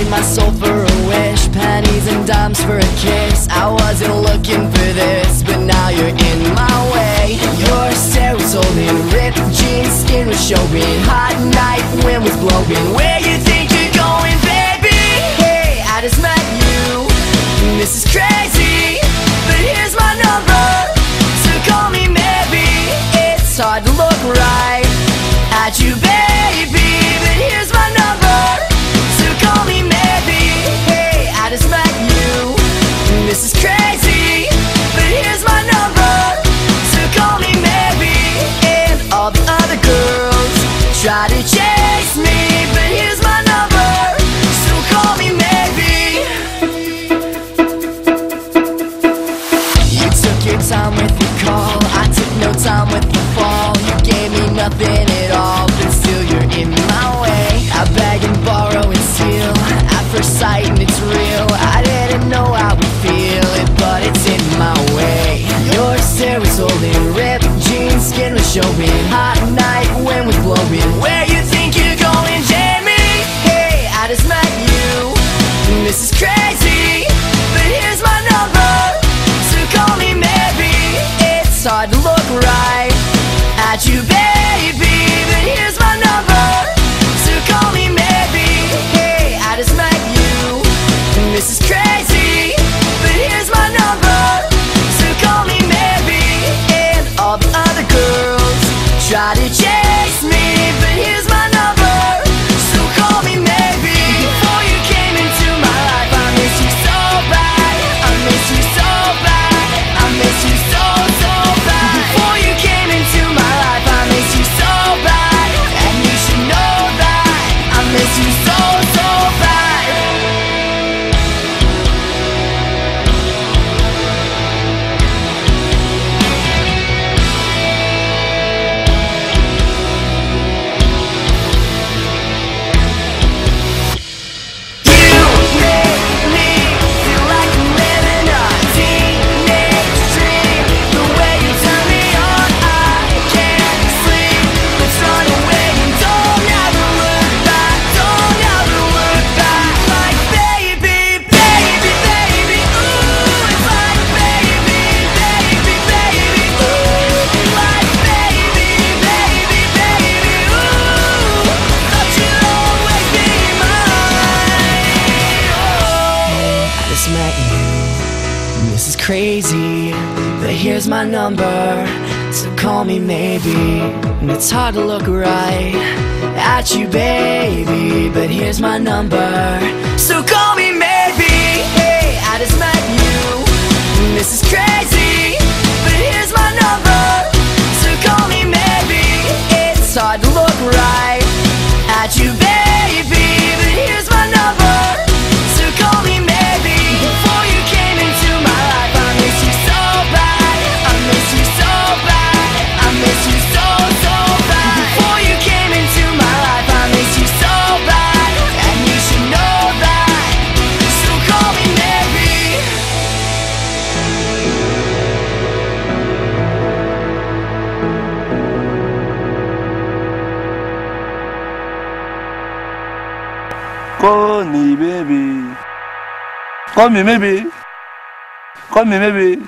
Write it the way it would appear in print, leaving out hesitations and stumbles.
my soul for a wish, pennies and dimes for a kiss. I wasn't looking for this, but now you're in my way. Your stare was holding, ripped jeans, skin was showing. Hot night, wind was blowing. Where you think you're going, baby? Hey, I just met you, and this is crazy, but here's my number, so call me maybe. It's hard to look right at you, baby, but here's my number, so call me maybe. Hey, I just met you, and this is crazy, but here's my number, so call me maybe. And all the other girls try to chase me, but here's my number, so call me maybe. You took your time with your call, I took no time with the fall. You gave me nothing at all, but still you're in my way. I beg and borrow and steal at first sight, and it's real. I didn't know how we feel it, but it's in my way. Your stare was holding, ripped jeans, skin was showing. Hot night, wind was blowing. Where you think you're going, Jamie? Hey, I just met you, and this is crazy, but here's my number, so call me maybe. It's hard to look right at you, baby, but here's my number, so call me maybe. Hey, I just met you, and this is crazy, but here's my number, so call me maybe. And all the other girls try to chase me, but here's my number, so call me maybe. Before you came into my life, I miss you so bad, I miss you so bad, I miss you so bad. Before you came into my life, I miss you so bad, and you should know that I miss you so bad. This is crazy, but here's my number, so call me maybe. And it's hard to look right at you, baby, but here's my number, so call me maybe. Hey, I just met you, and this is crazy, but here's my number, so call me maybe. It's hard to look right at you, baby, but here's my number, so call me maybe. Before you came into my life, I miss you so bad, I miss you so bad, I miss you so bad. Before you came into my life, I miss you so bad, and you should know that, so call me maybe. Call me baby, call me maybe, call me maybe.